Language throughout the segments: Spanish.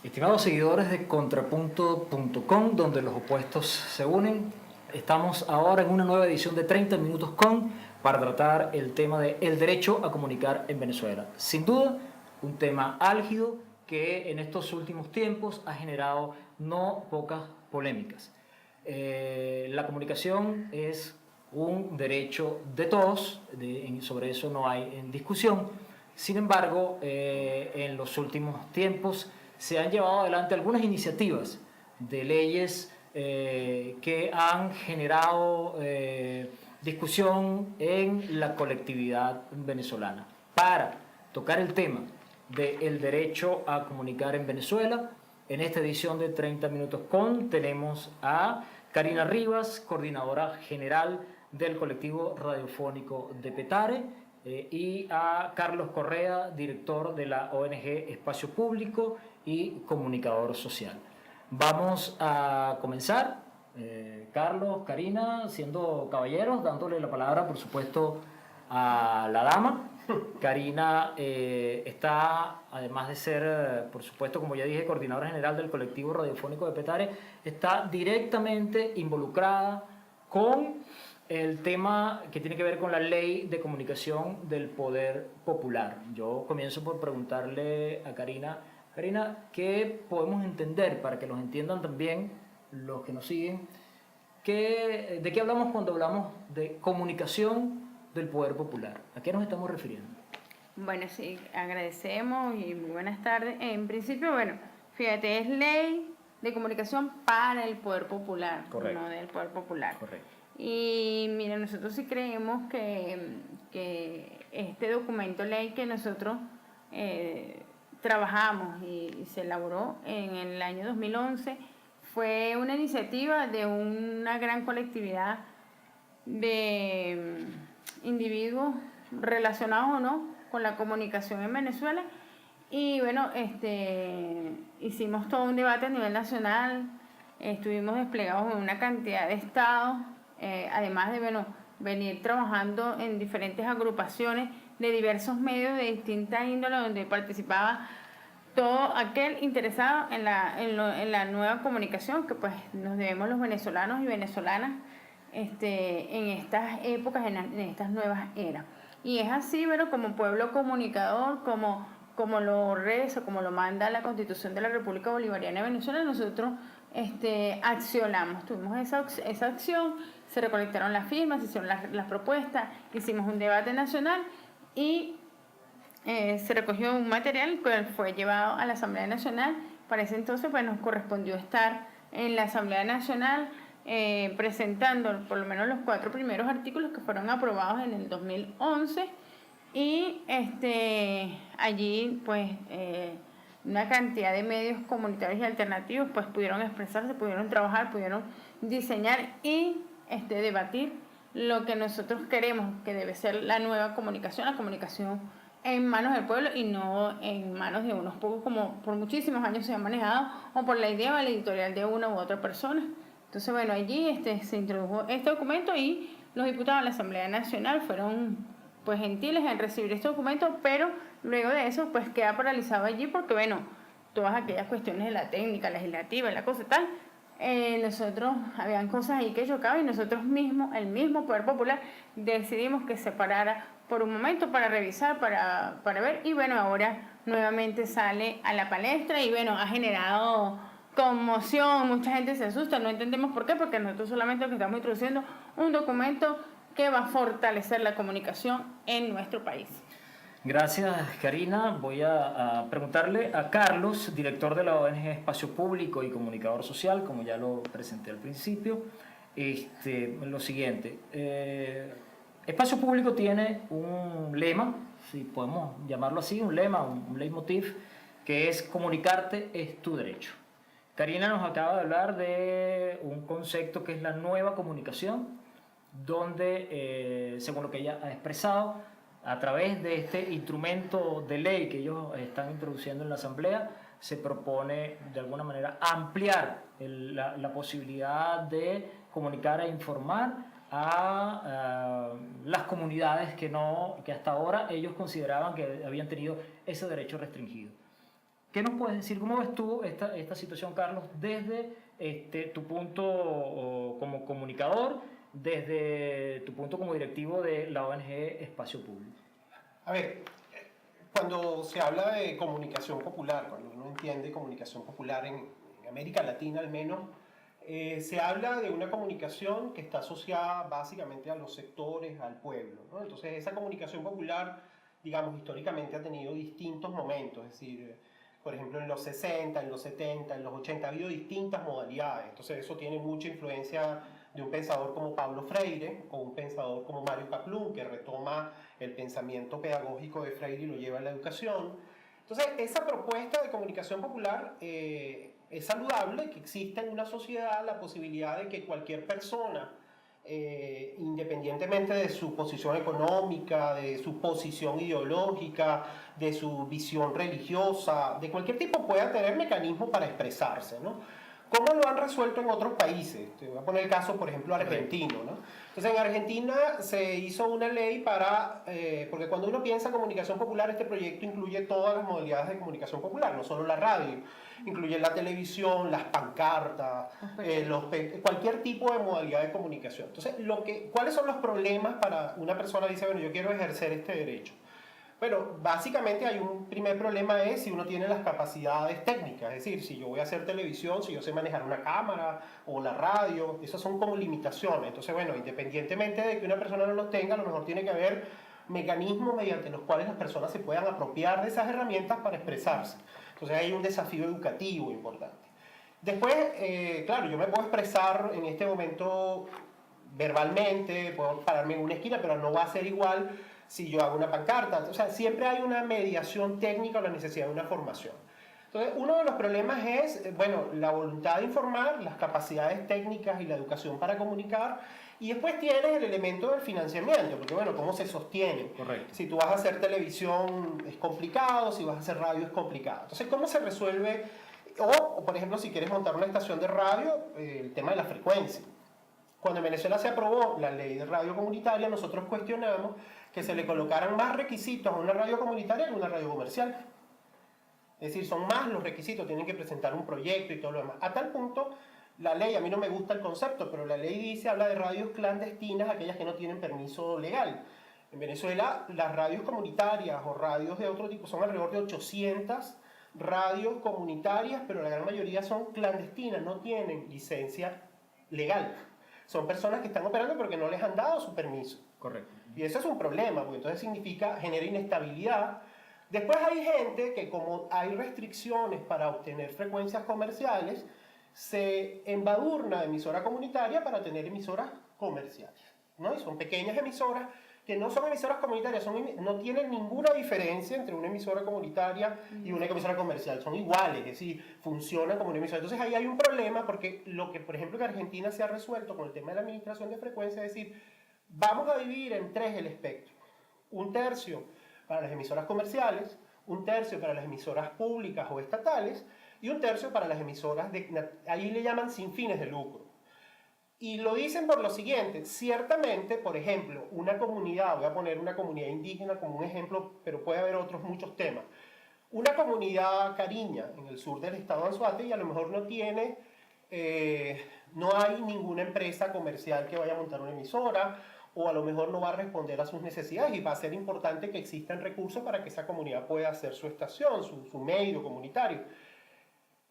Estimados seguidores de Contrapunto.com, donde los opuestos se unen, estamos ahora en una nueva edición de 30 Minutos con para tratar el tema de el derecho a comunicar en Venezuela. Sin duda, un tema álgido que en estos últimos tiempos ha generado no pocas polémicas. La comunicación es un derecho de todos, sobre eso no hay discusión. Sin embargo, en los últimos tiempos se han llevado adelante algunas iniciativas de leyes que han generado discusión en la colectividad venezolana. Para tocar el tema del derecho a comunicar en Venezuela, en esta edición de 30 Minutos con tenemos a Karina Rivas, coordinadora general del colectivo radiofónico de Petare, y a Carlos Correa, director de la ONG Espacio Público y comunicador social. Vamos a comenzar, Carlos, Karina, siendo caballeros, dándole la palabra, por supuesto, a la dama. Karina está, además de ser, por supuesto, como ya dije, coordinadora general del colectivo radiofónico de Petare, está directamente involucrada con el tema que tiene que ver con la ley de comunicación del poder popular. Yo comienzo por preguntarle a Karina, ¿qué podemos entender para que los entiendan también los que nos siguen? ¿De qué hablamos cuando hablamos de comunicación del poder popular? ¿A qué nos estamos refiriendo? Bueno, sí, agradecemos y muy buenas tardes. En principio, bueno, fíjate, es ley de comunicación para el poder popular, correcto, no del poder popular. Correcto. Y mira, nosotros sí creemos que este documento ley que nosotros trabajamos y se elaboró en el año 2011 fue una iniciativa de una gran colectividad de individuos relacionados o no con la comunicación en Venezuela. Y bueno, hicimos todo un debate a nivel nacional, estuvimos desplegados en una cantidad de estados, además de venir trabajando en diferentes agrupaciones de diversos medios de distinta índole, donde participaba todo aquel interesado en la nueva comunicación que pues nos debemos los venezolanos y venezolanas en estas épocas, en estas nuevas eras. Y es así, pero como pueblo comunicador, como lo reza, como lo manda la Constitución de la República Bolivariana de Venezuela, nosotros accionamos, tuvimos esa acción, se recolectaron las firmas, se hicieron las propuestas, hicimos un debate nacional y se recogió un material que fue llevado a la Asamblea Nacional. Para ese entonces pues nos correspondió estar en la Asamblea Nacional presentando por lo menos los 4 primeros artículos que fueron aprobados en el 2011 y allí pues una cantidad de medios comunitarios y alternativos pues pudieron expresarse, pudieron trabajar, pudieron diseñar y debatir lo que nosotros queremos que debe ser la nueva comunicación, la comunicación en manos del pueblo y no en manos de unos pocos como por muchísimos años se ha manejado o por la idea o la editorial de una u otra persona. Entonces bueno, allí se introdujo este documento y los diputados de la Asamblea Nacional fueron pues gentiles en recibir este documento, pero luego de eso pues queda paralizado allí porque bueno, todas aquellas cuestiones de la técnica legislativa y la cosa tal, nosotros habían cosas ahí que chocaban y nosotros mismos, el mismo Poder Popular, decidimos que se parara por un momento para revisar, para ver, y bueno, ahora nuevamente sale a la palestra y bueno, ha generado conmoción, mucha gente se asusta, no entendemos por qué, porque nosotros solamente estamos introduciendo un documento que va a fortalecer la comunicación en nuestro país. Gracias, Karina. Voy a preguntarle a Carlos, director de la ONG Espacio Público y comunicador social, como ya lo presenté al principio, lo siguiente. Espacio Público tiene un lema, si podemos llamarlo así, un lema, un leitmotiv, que es comunicarte es tu derecho. Karina nos acaba de hablar de un concepto que es la nueva comunicación, donde, según lo que ella ha expresado, A través de este instrumento de ley que ellos están introduciendo en la Asamblea, se propone de alguna manera ampliar la posibilidad de comunicar e informar a las comunidades que hasta ahora ellos consideraban que habían tenido ese derecho restringido. ¿Qué nos puedes decir? ¿Cómo ves tú esta situación, Carlos, desde tu punto como comunicador, desde tu punto como directivo de la ONG Espacio Público? A ver, cuando se habla de comunicación popular, cuando uno entiende comunicación popular en América Latina al menos, se habla de una comunicación que está asociada básicamente a los sectores, al pueblo, ¿no? Entonces esa comunicación popular, digamos, históricamente ha tenido distintos momentos, es decir, por ejemplo, en los 60, en los 70, en los 80 ha habido distintas modalidades. Entonces eso tiene mucha influencia de un pensador como Pablo Freire o un pensador como Mario Kaplun, que retoma el pensamiento pedagógico de Freire y lo lleva a la educación. Entonces esa propuesta de comunicación popular es saludable, que exista en una sociedad la posibilidad de que cualquier persona, independientemente de su posición económica, de su posición ideológica, de su visión religiosa, de cualquier tipo, pueda tener mecanismos para expresarse, ¿no? ¿Cómo lo han resuelto en otros países? Te voy a poner el caso, por ejemplo, argentino, ¿no? Entonces, en Argentina se hizo una ley para, porque cuando uno piensa en comunicación popular, este proyecto incluye todas las modalidades de comunicación popular, no solo la radio, incluye la televisión, las pancartas, cualquier tipo de modalidad de comunicación. Entonces, ¿cuáles son los problemas para una persona que dice, bueno, yo quiero ejercer este derecho? Bueno, básicamente hay un primer problema es si uno tiene las capacidades técnicas, es decir, si yo voy a hacer televisión, si yo sé manejar una cámara o la radio, esas son como limitaciones. Entonces, bueno, independientemente de que una persona no los tenga, a lo mejor tiene que haber mecanismos mediante los cuales las personas se puedan apropiar de esas herramientas para expresarse. Entonces hay un desafío educativo importante. Después, claro, yo me puedo expresar en este momento verbalmente, puedo pararme en una esquina, pero no va a ser igual si yo hago una pancarta. O sea, siempre hay una mediación técnica o la necesidad de una formación. Entonces, uno de los problemas es, bueno, la voluntad de informar, las capacidades técnicas y la educación para comunicar, y después tienes el elemento del financiamiento, porque bueno, ¿cómo se sostiene? Correcto. Si tú vas a hacer televisión es complicado, si vas a hacer radio es complicado. Entonces, ¿cómo se resuelve? O por ejemplo, si quieres montar una estación de radio, el tema de la frecuencia. Cuando en Venezuela se aprobó la ley de radio comunitaria, nosotros cuestionamos que se le colocaran más requisitos a una radio comunitaria que a una radio comercial. Es decir, son más los requisitos, tienen que presentar un proyecto y todo lo demás. A tal punto, la ley, a mí no me gusta el concepto, pero la ley dice, habla de radios clandestinas, aquellas que no tienen permiso legal. En Venezuela, las radios comunitarias o radios de otro tipo son alrededor de 800 radios comunitarias, pero la gran mayoría son clandestinas, no tienen licencia legal. Son personas que están operando porque no les han dado su permiso. Correcto. Y eso es un problema, porque entonces genera inestabilidad. Después hay gente que, como hay restricciones para obtener frecuencias comerciales, se embadurna de emisora comunitaria para tener emisoras comerciales, ¿no? Y son pequeñas emisoras que no son emisoras comunitarias, no tienen ninguna diferencia entre una emisora comunitaria y una emisora comercial, son iguales, es decir, funcionan como una emisora. Entonces ahí hay un problema porque lo que, por ejemplo, en Argentina se ha resuelto con el tema de la administración de frecuencia, es decir, vamos a dividir en tres el espectro. Un tercio para las emisoras comerciales, un tercio para las emisoras públicas o estatales y un tercio para las emisoras, ahí le llaman sin fines de lucro. Y lo dicen por lo siguiente, ciertamente, por ejemplo, una comunidad, voy a poner una comunidad indígena como un ejemplo, pero puede haber otros muchos temas. Una comunidad cariña en el sur del estado de Anzoátegui a lo mejor no tiene, no hay ninguna empresa comercial que vaya a montar una emisora, o a lo mejor no va a responder a sus necesidades y va a ser importante que existan recursos para que esa comunidad pueda hacer su estación, su medio comunitario.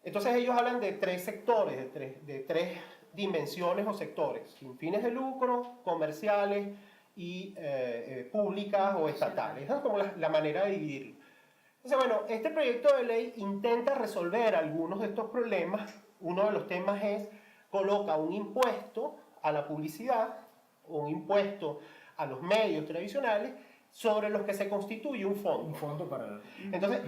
Entonces ellos hablan de tres sectores, de tres dimensiones o sectores, sin fines de lucro, comerciales y públicas o estatales. Esa es como la manera de dividirlo. Entonces, bueno, este proyecto de ley intenta resolver algunos de estos problemas. Uno de los temas es, coloca un impuesto a la publicidad, o un impuesto a los medios tradicionales, sobre los que se constituye un fondo. Un fondo para... Entonces,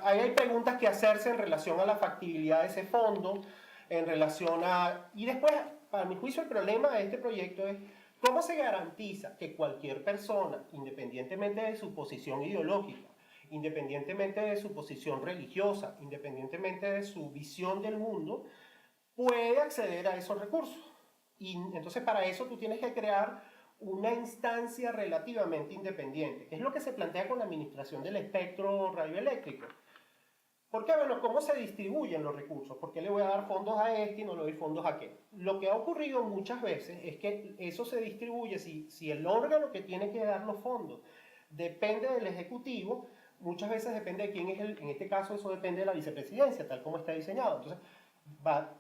ahí hay preguntas que hacerse en relación a la factibilidad de ese fondo, en relación a... Y después, para mi juicio, el problema de este proyecto es ¿Cómo se garantiza que cualquier persona, independientemente de su posición ideológica, independientemente de su posición religiosa, independientemente de su visión del mundo, puede acceder a esos recursos? Y entonces para eso tú tienes que crear una instancia relativamente independiente, que es lo que se plantea con la administración del espectro radioeléctrico. ¿Por qué? Bueno, ¿cómo se distribuyen los recursos? ¿Por qué le voy a dar fondos a este y no le doy fondos a aquel? Lo que ha ocurrido muchas veces es que eso se distribuye, si el órgano que tiene que dar los fondos depende del Ejecutivo, muchas veces depende de quién es en este caso eso depende de la vicepresidencia, tal como está diseñado. Entonces,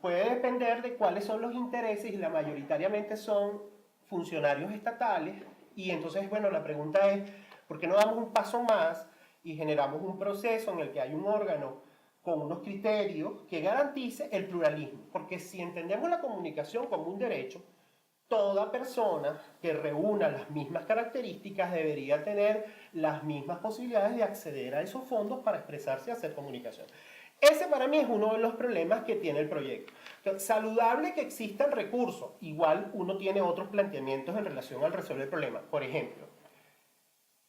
puede depender de cuáles son los intereses y mayoritariamente son funcionarios estatales, y entonces, bueno, la pregunta es, ¿por qué no damos un paso más y generamos un proceso en el que hay un órgano con unos criterios que garantice el pluralismo? Porque si entendemos la comunicación como un derecho, toda persona que reúna las mismas características debería tener las mismas posibilidades de acceder a esos fondos para expresarse y hacer comunicación. Ese para mí es uno de los problemas que tiene el proyecto. Entonces, saludable que existan recursos, igual uno tiene otros planteamientos en relación al resolver el problema. Por ejemplo,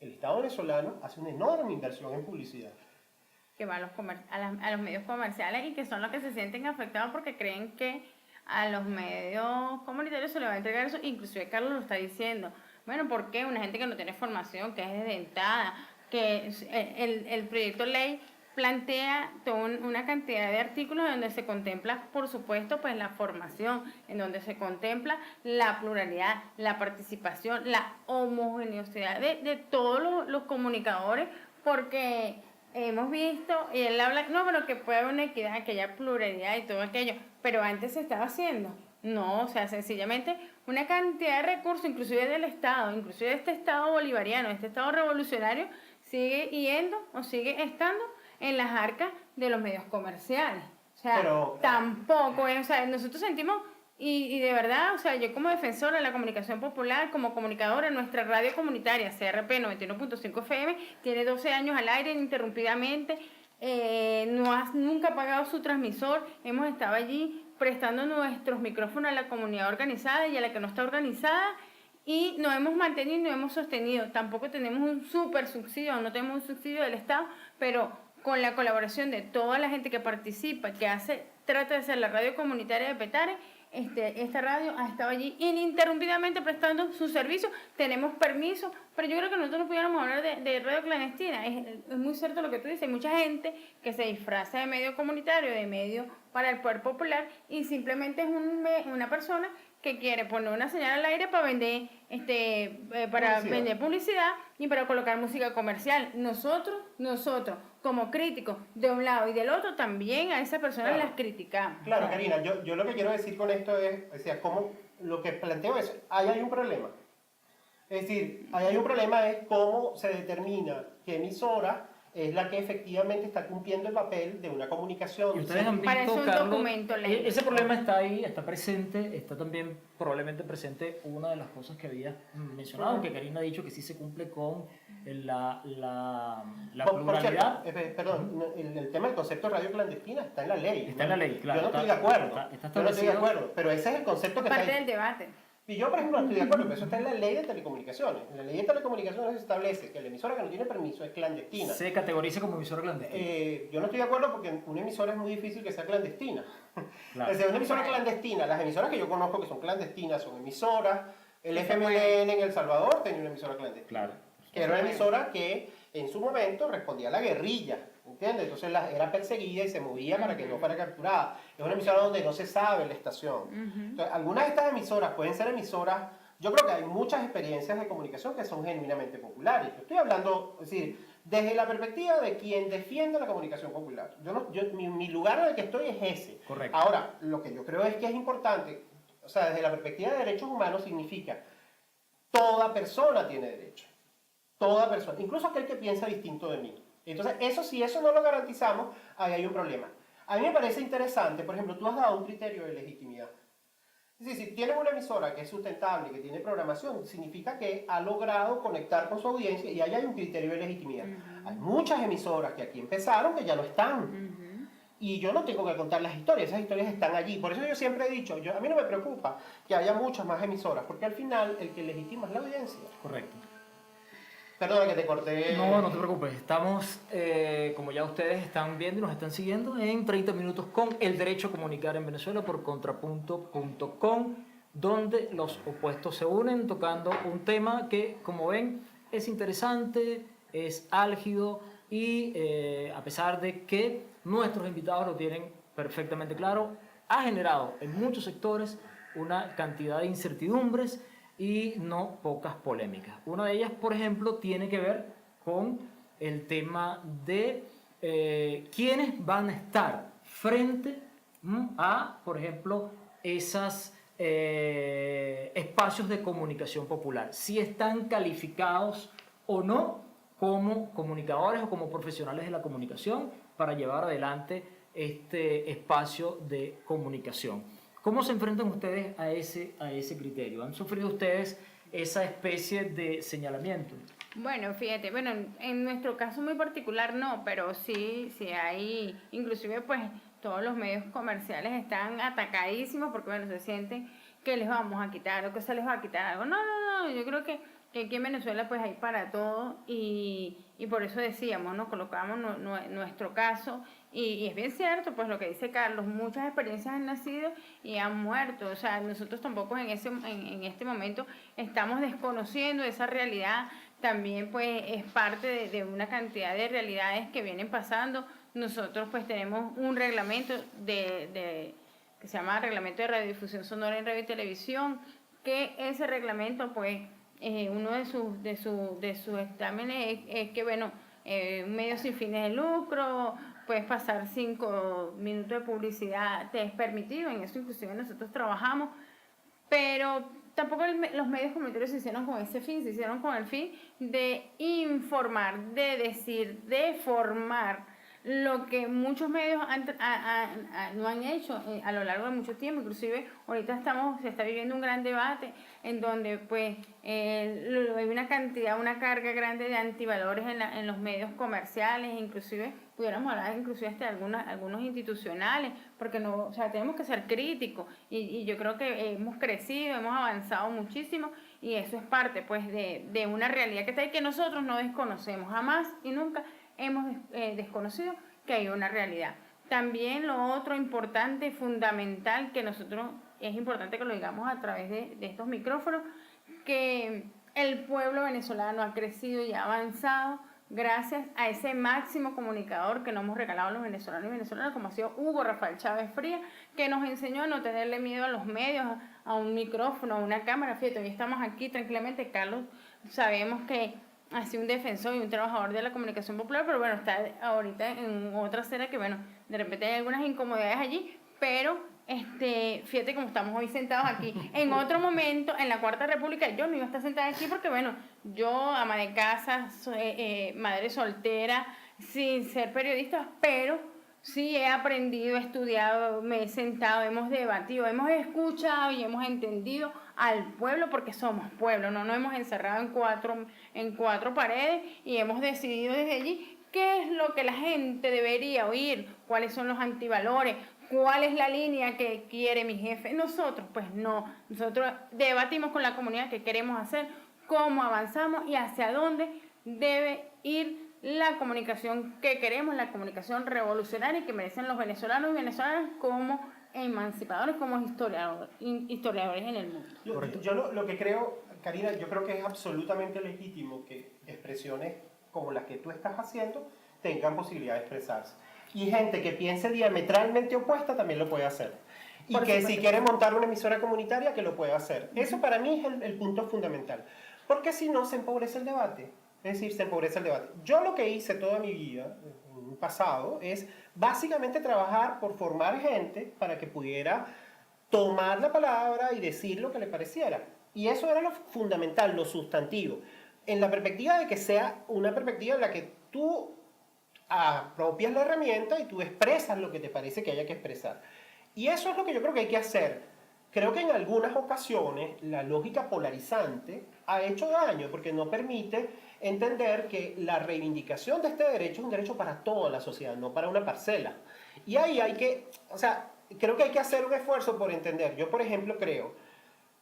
el Estado venezolano hace una enorme inversión en publicidad. Que va a los medios comerciales y que son los que se sienten afectados porque creen que a los medios comunitarios se les va a entregar eso. Inclusive Carlos lo está diciendo. Bueno, ¿por qué? Una gente que no tiene formación, que es desdentada, que el proyecto de ley plantea una cantidad de artículos donde se contempla, por supuesto, pues la formación, en donde se contempla la pluralidad, la participación, la homogeneidad de todos los comunicadores, porque hemos visto, y él habla, no, pero que pueda haber una equidad, que haya pluralidad y todo aquello, pero antes se estaba haciendo. No, o sea, sencillamente una cantidad de recursos, inclusive del Estado, inclusive de este Estado bolivariano, este Estado revolucionario, sigue yendo o sigue estando en las arcas de los medios comerciales. O sea, pero tampoco es, o sea, nosotros sentimos, y de verdad, o sea, yo como defensora de la comunicación popular, como comunicadora, nuestra radio comunitaria, CRP 91.5 FM, tiene 12 años al aire ininterrumpidamente, nunca ha pagado su transmisor, hemos estado allí prestando nuestros micrófonos a la comunidad organizada y a la que no está organizada, y nos hemos mantenido y nos hemos sostenido. Tampoco tenemos un super subsidio, no tenemos un subsidio del Estado, pero con la colaboración de toda la gente que participa, que trata de hacer la radio comunitaria de Petare, esta radio ha estado allí ininterrumpidamente prestando su servicio. Tenemos permiso, pero yo creo que nosotros no pudiéramos hablar de radio clandestina. Es muy cierto lo que tú dices. Hay mucha gente que se disfraza de medio comunitario, de medio para el poder popular, y simplemente es una persona que quiere poner una señal al aire para vender vender publicidad y para colocar música comercial. Nosotros como críticos de un lado y del otro también a esas personas las criticamos. Claro, Karina, yo lo que quiero decir con esto es, o sea, como lo que planteo es, ahí hay un problema. Es decir, ahí hay un problema es cómo se determina qué emisora es la que efectivamente está cumpliendo el papel de una comunicación. Y ustedes han para visto, eso Carlos, documento ley. Ese problema está ahí, está presente, está también probablemente presente una de las cosas que había mencionado, que Karina ha dicho que sí se cumple con la pluralidad. Perdón, el tema del concepto de radio clandestina está en la ley. Está en la ley, claro. Yo no estoy de acuerdo. Está yo no estoy de acuerdo, pero ese es el concepto que parte está ahí. del debate. Y yo, por ejemplo, no estoy de acuerdo, pero eso está en la ley de telecomunicaciones. En la ley de telecomunicaciones se establece que la emisora que no tiene permiso es clandestina. Se categoriza como emisora clandestina. Yo no estoy de acuerdo porque una emisora es muy difícil que sea clandestina. Claro. Es decir, una emisora clandestina, las emisoras que yo conozco que son clandestinas son emisoras. El FMLN en El Salvador tenía una emisora clandestina. Claro. Que era una emisora que en su momento respondía a la guerrilla, ¿entiendes? Entonces era perseguida y se movía para que no fuera capturada. Es una emisora donde no se sabe la estación. Entonces, algunas de estas emisoras pueden ser emisoras. Yo creo que hay muchas experiencias de comunicación que son genuinamente populares. Yo estoy hablando, es decir, desde la perspectiva de quien defiende la comunicación popular. Mi lugar en el que estoy es ese. Correcto. Ahora, lo que yo creo es que es importante, o sea, desde la perspectiva de derechos humanos significa toda persona tiene derecho. Toda persona, incluso aquel que piensa distinto de mí. Entonces, si eso no lo garantizamos, ahí hay un problema. A mí me parece interesante, por ejemplo, tú has dado un criterio de legitimidad. Es decir, si tienes una emisora que es sustentable, que tiene programación, significa que ha logrado conectar con su audiencia y ahí hay un criterio de legitimidad. Hay muchas emisoras que aquí empezaron que ya no están. Y yo no tengo que contar las historias, esas historias están allí. Por eso yo siempre he dicho, a mí no me preocupa que haya muchas más emisoras, porque al final el que legitima es la audiencia. Correcto. Perdona que te corté. No, no te preocupes. Estamos, como ya ustedes están viendo y nos están siguiendo, en 30 minutos con El Derecho a Comunicar en Venezuela por contrapunto.com, donde los opuestos se unen tocando un tema que, como ven, es interesante, es álgido y a pesar de que nuestros invitados lo tienen perfectamente claro, ha generado en muchos sectores una cantidad de incertidumbres y no pocas polémicas. Una de ellas, por ejemplo, tiene que ver con el tema de quiénes van a estar frente a, por ejemplo, esos espacios de comunicación popular. Si están calificados o no como comunicadores o como profesionales de la comunicación para llevar adelante este espacio de comunicación. ¿Cómo se enfrentan ustedes a ese criterio? ¿Han sufrido ustedes esa especie de señalamiento? Bueno, fíjate, bueno, en nuestro caso muy particular no, pero sí hay, inclusive pues todos los medios comerciales están atacadísimos porque bueno, se sienten que les vamos a quitar o que se les va a quitar algo. No, yo creo que aquí en Venezuela pues hay para todo y por eso decíamos, ¿no? Colocamos nuestro caso y es bien cierto, pues lo que dice Carlos, muchas experiencias han nacido y han muerto, o sea, nosotros tampoco en este momento estamos desconociendo esa realidad, también pues es parte de una cantidad de realidades que vienen pasando. Nosotros pues tenemos un reglamento que se llama Reglamento de Radiodifusión Sonora en Radio y Televisión, que ese reglamento pues uno de sus exámenes es que, bueno, un medio sin fines de lucro, puedes pasar 5 minutos de publicidad, te es permitido, en eso inclusive nosotros trabajamos, pero tampoco los medios comunitarios se hicieron con ese fin, se hicieron con el fin de informar, de decir, de formar, lo que muchos medios no han hecho a lo largo de mucho tiempo. Inclusive ahorita se está viviendo un gran debate en donde pues hay una carga grande de antivalores en los medios comerciales, inclusive pudiéramos hablar inclusive hasta algunos institucionales, porque no, o sea, tenemos que ser críticos y yo creo que hemos crecido, hemos avanzado muchísimo y eso es parte pues de una realidad que está ahí que nosotros no desconocemos, jamás y nunca hemos desconocido que hay una realidad. También lo otro importante, fundamental, que nosotros es importante que lo digamos a través de estos micrófonos, que el pueblo venezolano ha crecido y ha avanzado gracias a ese máximo comunicador que nos hemos regalado los venezolanos y venezolanas, como ha sido Hugo Rafael Chávez Frías, que nos enseñó a no tenerle miedo a los medios, a un micrófono, a una cámara. Fíjate, hoy estamos aquí tranquilamente, Carlos, sabemos que ha sido un defensor y un trabajador de la comunicación popular, pero bueno, está ahorita en otra escena que bueno, de repente hay algunas incomodidades allí, pero fíjate cómo estamos hoy sentados aquí. En otro momento, en la Cuarta República, yo no iba a estar sentada aquí porque bueno, yo ama de casa, madre soltera, sin ser periodista, pero sí he aprendido, he estudiado, me he sentado, hemos debatido, hemos escuchado y hemos entendido al pueblo porque somos pueblo, no nos hemos encerrado en cuatro paredes y hemos decidido desde allí qué es lo que la gente debería oír, cuáles son los antivalores, cuál es la línea que quiere mi jefe. Nosotros, pues no, nosotros debatimos con la comunidad qué queremos hacer, cómo avanzamos y hacia dónde debe ir la comunicación que queremos, la comunicación revolucionaria que merecen los venezolanos y venezolanas como emancipadores, como historiadores en el mundo. Yo lo que creo, Karina, yo creo que es absolutamente legítimo que expresiones como las que tú estás haciendo tengan posibilidad de expresarse. Y gente que piense diametralmente opuesta también lo puede hacer. Y Por que supuesto. si quiere montar una emisora comunitaria, que lo pueda hacer. Eso para mí es el punto fundamental. Porque si no, se empobrece el debate. Es decir, se empobrece el debate. Yo lo que hice toda mi vida, en un pasado, es básicamente trabajar por formar gente para que pudiera tomar la palabra y decir lo que le pareciera. Y eso era lo fundamental, lo sustantivo. En la perspectiva de que sea una perspectiva en la que tú apropias la herramienta y tú expresas lo que te parece que haya que expresar. Y eso es lo que yo creo que hay que hacer. Creo que en algunas ocasiones la lógica polarizante ha hecho daño porque no permite entender que la reivindicación de este derecho es un derecho para toda la sociedad, no para una parcela. Y ahí hay que, o sea, creo que hay que hacer un esfuerzo por entender. Yo, por ejemplo, creo,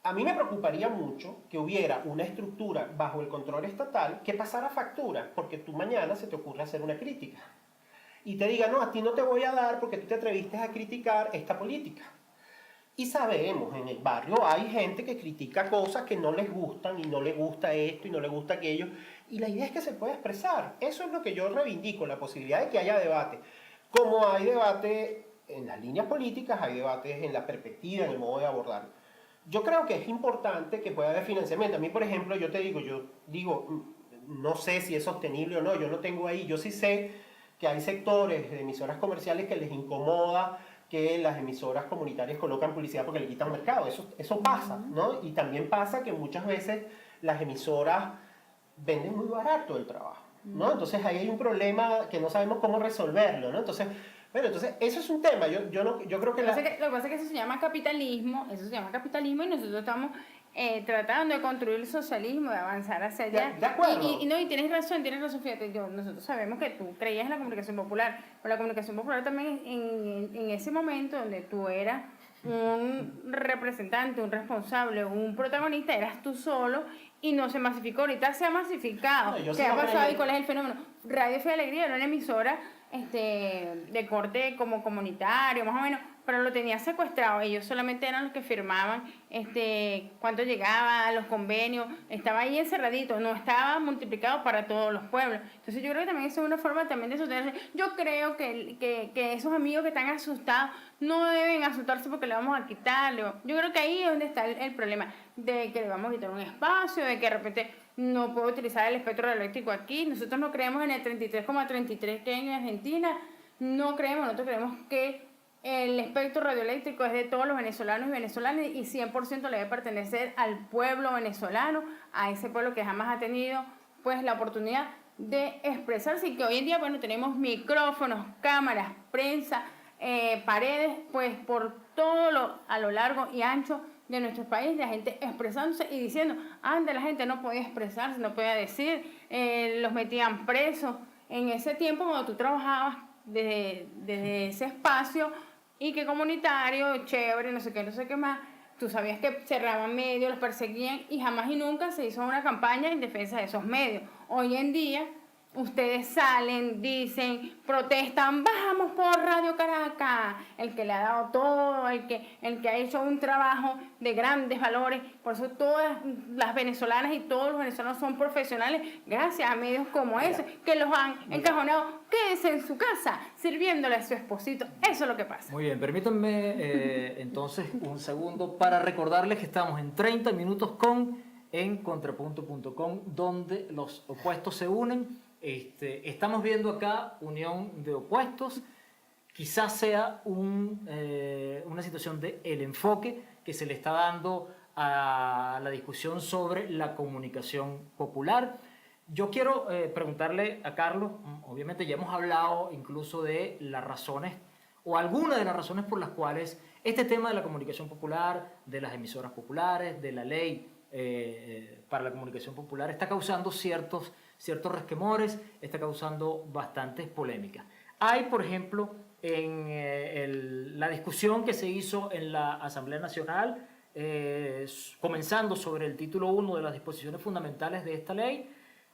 a mí me preocuparía mucho que hubiera una estructura bajo el control estatal que pasara factura, porque tú mañana se te ocurre hacer una crítica. Y te diga, no, a ti no te voy a dar porque tú te atreviste a criticar esta política. Y sabemos, en el barrio hay gente que critica cosas que no les gustan y no les gusta esto y no les gusta aquello. Y la idea es que se pueda expresar. Eso es lo que yo reivindico, la posibilidad de que haya debate. Como hay debate en las líneas políticas, hay debates en la perspectiva, en el modo de abordarlo. Yo creo que es importante que pueda haber financiamiento. A mí, por ejemplo, yo digo, no sé si es sostenible o no, yo no tengo ahí, yo sí sé que hay sectores de emisoras comerciales que les incomoda que las emisoras comunitarias colocan publicidad porque le quitan mercado. Eso pasa, ¿no? Y también pasa que muchas veces las emisoras venden muy barato el trabajo, ¿no? Entonces ahí hay un problema que no sabemos cómo resolverlo, ¿no? Entonces, bueno, entonces eso es un tema. Yo creo que Lo que pasa es que eso se llama capitalismo, y nosotros estamos tratando de construir el socialismo, de avanzar hacia allá. De acuerdo. Y tienes razón, fíjate, nosotros sabemos que tú creías en la comunicación popular, pero la comunicación popular también en ese momento donde tú eras un representante, un responsable, un protagonista, eras tú solo y no se masificó. Ahorita se ha masificado. No, ¿Qué ha pasado y cuál es el fenómeno? Radio Fe y Alegría era una emisora de corte como comunitario, más o menos, pero lo tenía secuestrado. Ellos solamente eran los que firmaban cuánto llegaba, los convenios, estaba ahí encerradito, no estaba multiplicado para todos los pueblos. Entonces yo creo que también eso es una forma también de sostenerse. Yo creo que esos amigos que están asustados no deben asustarse porque le vamos a quitarle. Yo creo que ahí es donde está el problema, de que le vamos a quitar un espacio, de que de repente no puedo utilizar el espectro radioeléctrico aquí. Nosotros no creemos en el 33,33 que hay en Argentina, nosotros creemos que el espectro radioeléctrico es de todos los venezolanos y venezolanas y 100% le debe pertenecer al pueblo venezolano, a ese pueblo que jamás ha tenido pues la oportunidad de expresarse, y que hoy en día bueno tenemos micrófonos, cámaras, prensa, paredes, pues por todo a lo largo y ancho de nuestro país, la gente expresándose y diciendo, antes la gente no podía expresarse, no podía decir, los metían presos. En ese tiempo cuando tú trabajabas desde ese espacio y que comunitario, chévere, no sé qué más, tú sabías que cerraban medios, los perseguían y jamás y nunca se hizo una campaña en defensa de esos medios. Hoy en día ustedes salen, dicen, protestan, vamos por Radio Caracas, el que le ha dado todo, el que ha hecho un trabajo de grandes valores. Por eso todas las venezolanas y todos los venezolanos son profesionales gracias a medios como ese, que los han encajonado. Quédese en su casa sirviéndole a su esposito. Eso es lo que pasa. Muy bien, permítanme entonces un segundo para recordarles que estamos en 30 minutos en contrapunto.com, donde los opuestos se unen. Estamos viendo acá unión de opuestos. Quizás sea una situación de el enfoque que se le está dando a la discusión sobre la comunicación popular. Yo quiero preguntarle a Carlos, obviamente ya hemos hablado incluso de las razones o algunas de las razones por las cuales este tema de la comunicación popular, de las emisoras populares, de la ley para la comunicación popular está causando ciertos resquemores, está causando bastantes polémicas. Hay, por ejemplo, en la discusión que se hizo en la Asamblea Nacional, comenzando sobre el título 1 de las disposiciones fundamentales de esta ley,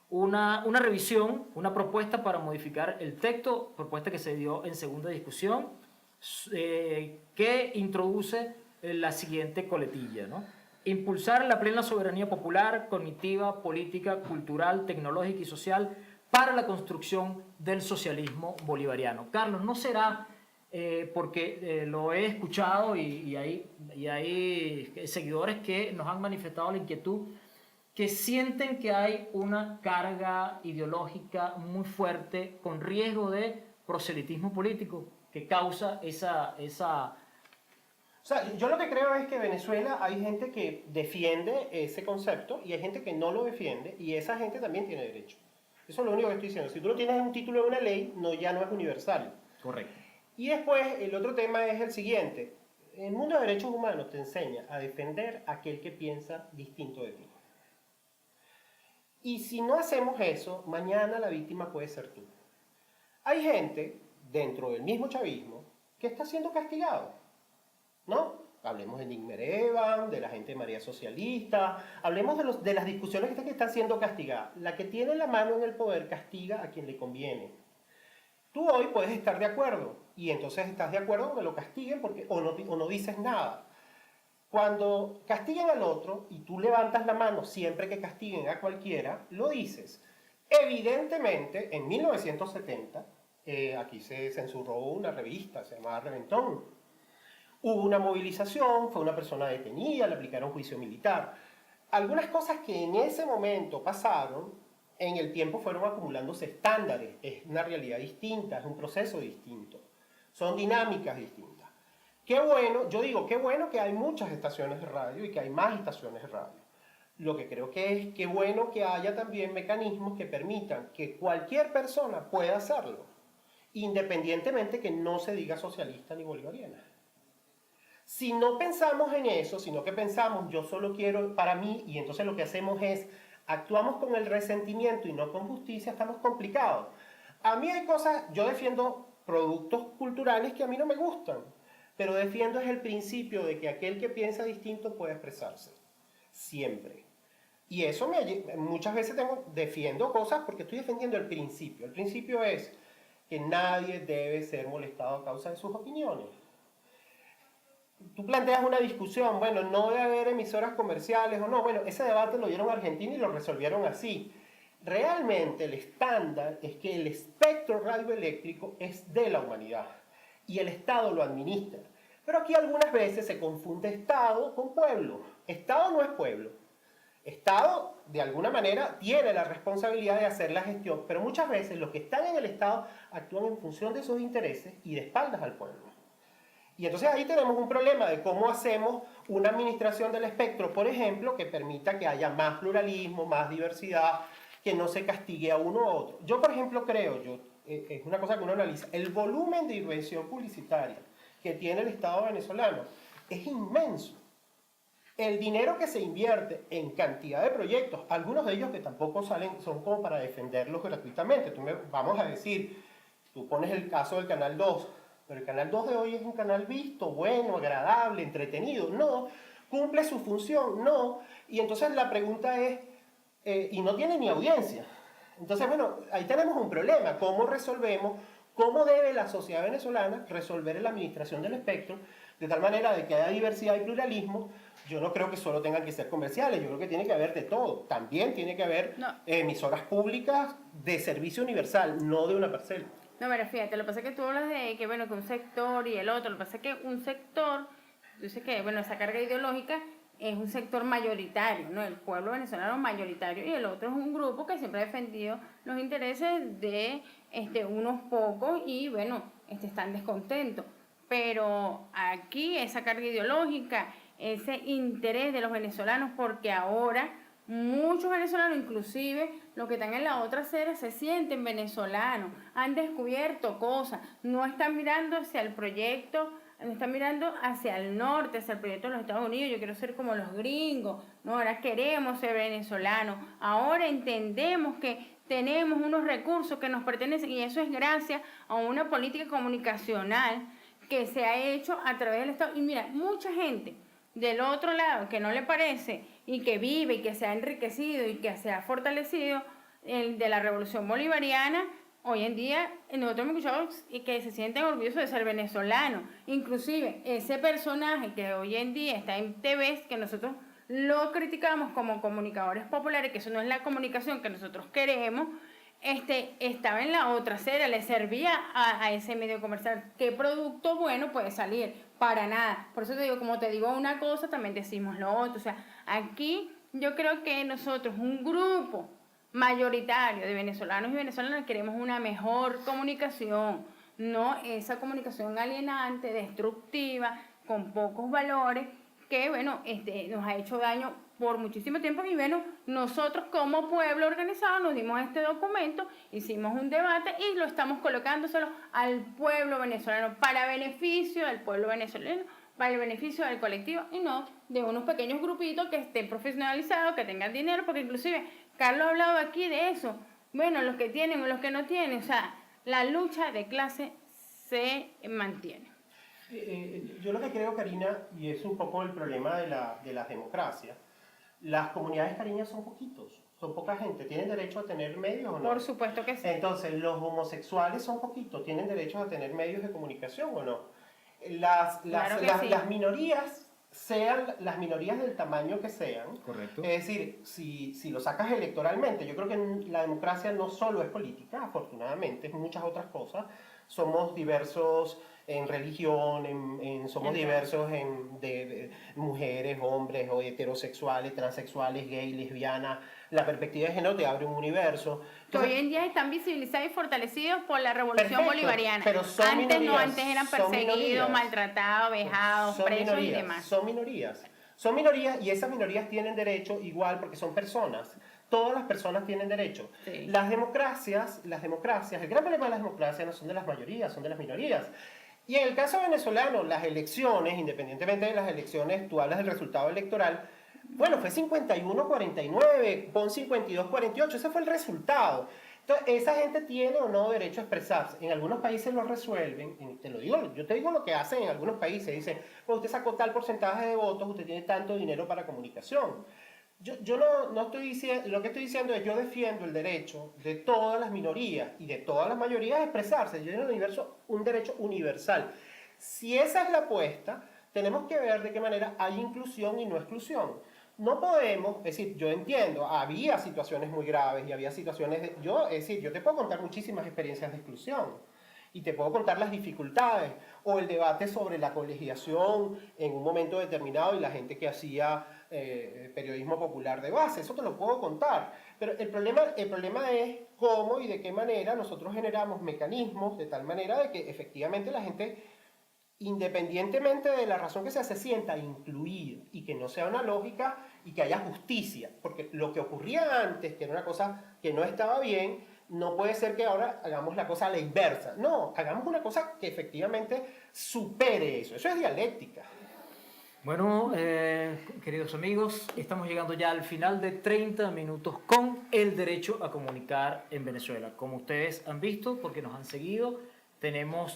una revisión, una propuesta para modificar el texto, propuesta que se dio en segunda discusión, que introduce la siguiente coletilla, ¿no? Impulsar la plena soberanía popular, cognitiva, política, cultural, tecnológica y social para la construcción del socialismo bolivariano. Carlos, ¿no será, porque lo he escuchado y hay seguidores que nos han manifestado la inquietud, que sienten que hay una carga ideológica muy fuerte con riesgo de proselitismo político que causa esa O sea, yo lo que creo es que en Venezuela hay gente que defiende ese concepto y hay gente que no lo defiende, y esa gente también tiene derecho. Eso es lo único que estoy diciendo. Si tú no tienes un título de una ley, ya no es universal. Correcto. Y después, el otro tema es el siguiente. El mundo de derechos humanos te enseña a defender a aquel que piensa distinto de ti. Y si no hacemos eso, mañana la víctima puede ser tú. Hay gente dentro del mismo chavismo que está siendo castigado, ¿no? Hablemos de Nigmer Evan, de la gente de María Socialista, hablemos de las discusiones que están siendo castigadas. La que tiene la mano en el poder castiga a quien le conviene. Tú hoy puedes estar de acuerdo, y entonces estás de acuerdo con que lo castiguen porque, o no dices nada. Cuando castiguen al otro, y tú levantas la mano siempre que castiguen a cualquiera, lo dices. Evidentemente, en 1970, aquí se censuró una revista, se llamaba Reventón. Hubo una movilización, fue una persona detenida, le aplicaron juicio militar. Algunas cosas que en ese momento pasaron, en el tiempo fueron acumulándose estándares. Es una realidad distinta, es un proceso distinto. Son dinámicas distintas. Qué bueno, yo digo, qué bueno que hay muchas estaciones de radio y que hay más estaciones de radio. Lo que creo que es qué bueno que haya también mecanismos que permitan que cualquier persona pueda hacerlo, independientemente que no se diga socialista ni bolivariana. Si no pensamos en eso, sino que pensamos yo solo quiero para mí, y entonces lo que hacemos es actuamos con el resentimiento y no con justicia, estamos complicados. A mí hay cosas, yo defiendo productos culturales que a mí no me gustan, pero defiendo es el principio de que aquel que piensa distinto puede expresarse, siempre. Y eso muchas veces defiendo cosas porque estoy defendiendo el principio. El principio es que nadie debe ser molestado a causa de sus opiniones. Tú planteas una discusión, bueno, no debe haber emisoras comerciales o no, bueno, ese debate lo dieron a Argentina y lo resolvieron así. Realmente el estándar es que el espectro radioeléctrico es de la humanidad y el Estado lo administra. Pero aquí algunas veces se confunde Estado con pueblo. Estado no es pueblo. Estado, de alguna manera, tiene la responsabilidad de hacer la gestión, pero muchas veces los que están en el Estado actúan en función de sus intereses y de espaldas al pueblo. Y entonces ahí tenemos un problema de cómo hacemos una administración del espectro, por ejemplo, que permita que haya más pluralismo, más diversidad, que no se castigue a uno u otro. Yo, por ejemplo, creo, es una cosa que uno analiza, el volumen de inversión publicitaria que tiene el Estado venezolano es inmenso. El dinero que se invierte en cantidad de proyectos, algunos de ellos que tampoco salen, son como para defenderlos gratuitamente. Vamos a decir, tú pones el caso del Canal 2, pero el Canal 2 de hoy es un canal visto, bueno, agradable, entretenido. No, cumple su función, no. Y entonces la pregunta es, y no tiene ni audiencia. Entonces, bueno, ahí tenemos un problema. ¿Cómo resolvemos? ¿Cómo debe la sociedad venezolana resolver la administración del espectro de tal manera de que haya diversidad y pluralismo? Yo no creo que solo tengan que ser comerciales, yo creo que tiene que haber de todo. También tiene que haber emisoras públicas de servicio universal, no de una parcela. No, pero fíjate, lo que pasa es que tú hablas de que, bueno, que un sector y el otro, lo que pasa es que un sector, tú dices que, bueno, esa carga ideológica es un sector mayoritario, ¿no? El pueblo venezolano mayoritario, y el otro es un grupo que siempre ha defendido los intereses de unos pocos y, bueno, están descontentos. Pero aquí esa carga ideológica, ese interés de los venezolanos, porque ahora muchos venezolanos, inclusive los que están en la otra acera, se sienten venezolanos, han descubierto cosas, no están mirando hacia el proyecto, no están mirando hacia el norte, hacia el proyecto de los Estados Unidos, yo quiero ser como los gringos, no, ahora queremos ser venezolanos, ahora entendemos que tenemos unos recursos que nos pertenecen, y eso es gracias a una política comunicacional que se ha hecho a través del Estado. Y mira, mucha gente del otro lado que no le parece y que vive y que se ha enriquecido y que se ha fortalecido de la revolución bolivariana, hoy en día nosotros hemos escuchado que se sienten orgullosos de ser venezolanos. Inclusive ese personaje que hoy en día está en TV, que nosotros lo criticamos como comunicadores populares, que eso no es la comunicación que nosotros queremos, estaba en la otra acera, le servía a ese medio comercial. ¿Qué producto bueno puede salir? Para nada. Por eso te digo, como te digo una cosa, también decimos lo otro. O sea, aquí yo creo que nosotros, un grupo mayoritario de venezolanos y venezolanas, queremos una mejor comunicación, no esa comunicación alienante, destructiva, con pocos valores, que bueno, nos ha hecho daño por muchísimo tiempo. Y bueno, nosotros como pueblo organizado nos dimos este documento, hicimos un debate y lo estamos colocándoselo al pueblo venezolano, para beneficio del pueblo venezolano, para el beneficio del colectivo y no de unos pequeños grupitos que estén profesionalizados, que tengan dinero, porque inclusive Carlos ha hablado aquí de eso. Bueno, los que tienen o los que no tienen, o sea, la lucha de clase se mantiene. Yo lo que creo, Karina, y es un poco el problema de las democracias, las comunidades cariñas son poquitos, son poca gente. ¿Tienen derecho a tener medios o no? Por supuesto que sí. Entonces, los homosexuales son poquitos, ¿tienen derecho a tener medios de comunicación o no? Las minorías, sean las minorías del tamaño que sean, Correcto. es decir, si lo sacas electoralmente, yo creo que la democracia no solo es política, afortunadamente, es muchas otras cosas. Somos diversos en religión, somos diversos de mujeres, hombres, o heterosexuales, transexuales, gays, lesbianas. La perspectiva de género te abre un universo. Que hoy en día están visibilizados y fortalecidos por la revolución Perfecto, bolivariana. pero son antes minorías, antes eran son perseguidos, minorías. maltratados, vejados, presos y demás. Son minorías. Son minorías y esas minorías tienen derecho igual porque son personas. Todas las personas tienen derecho. Sí. Las democracias, el gran problema de las democracias no son de las mayorías, son de las minorías. Y en el caso venezolano, las elecciones, independientemente de las elecciones, tú hablas del resultado electoral, bueno, fue 51-49, pon 52-48, ese fue el resultado. Entonces, esa gente tiene o no derecho a expresarse. En algunos países lo resuelven, y yo te digo lo que hacen en algunos países. Dicen, pues usted sacó tal porcentaje de votos, usted tiene tanto dinero para comunicación. Yo no estoy diciendo, lo que estoy diciendo es, yo defiendo el derecho de todas las minorías y de todas las mayorías a expresarse. Yo en el un derecho universal. Si esa es la apuesta, tenemos que ver de qué manera hay inclusión y no exclusión. No podemos, es decir, yo entiendo, había situaciones muy graves y había situaciones, yo te puedo contar muchísimas experiencias de exclusión y te puedo contar las dificultades o el debate sobre la colegiación en un momento determinado y la gente que hacía periodismo popular de base, eso te lo puedo contar, pero el problema es cómo y de qué manera nosotros generamos mecanismos de tal manera de que efectivamente la gente, independientemente de la razón que sea, se sienta incluido y que no sea una lógica y que haya justicia, porque lo que ocurría antes, que era una cosa que no estaba bien, no puede ser que ahora hagamos la cosa a la inversa. No, hagamos una cosa que efectivamente supere eso. Eso es dialéctica. Bueno, queridos amigos, estamos llegando ya al final de 30 minutos con el derecho a comunicar en Venezuela. Como ustedes han visto, porque nos han seguido,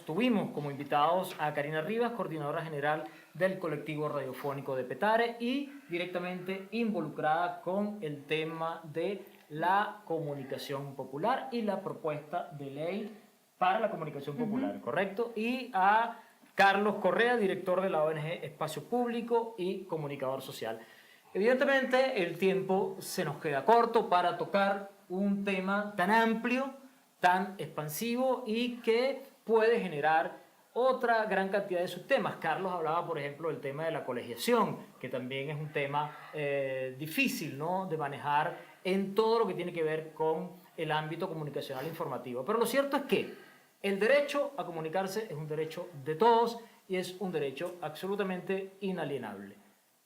tuvimos como invitados a Karina Rivas, coordinadora general del colectivo radiofónico de Petare y directamente involucrada con el tema de la comunicación popular y la propuesta de ley para la comunicación popular, ¿correcto? Y a Carlos Correa, director de la ONG Espacio Público y comunicador social. Evidentemente, el tiempo se nos queda corto para tocar un tema tan amplio, tan expansivo y que puede generar otra gran cantidad de subtemas. Carlos hablaba, por ejemplo, del tema de la colegiación, que también es un tema difícil, ¿no?, de manejar en todo lo que tiene que ver con el ámbito comunicacional informativo. Pero lo cierto es que el derecho a comunicarse es un derecho de todos y es un derecho absolutamente inalienable.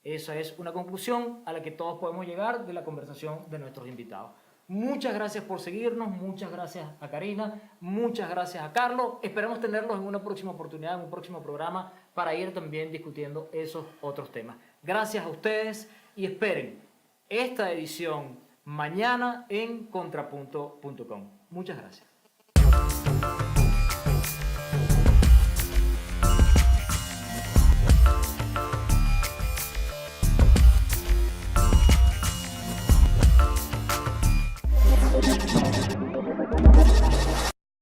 Esa es una conclusión a la que todos podemos llegar de la conversación de nuestros invitados. Muchas gracias por seguirnos, muchas gracias a Karina, muchas gracias a Carlos. Esperamos tenerlos en una próxima oportunidad, en un próximo programa, para ir también discutiendo esos otros temas. Gracias a ustedes y esperen esta edición mañana en contrapunto.com. Muchas gracias.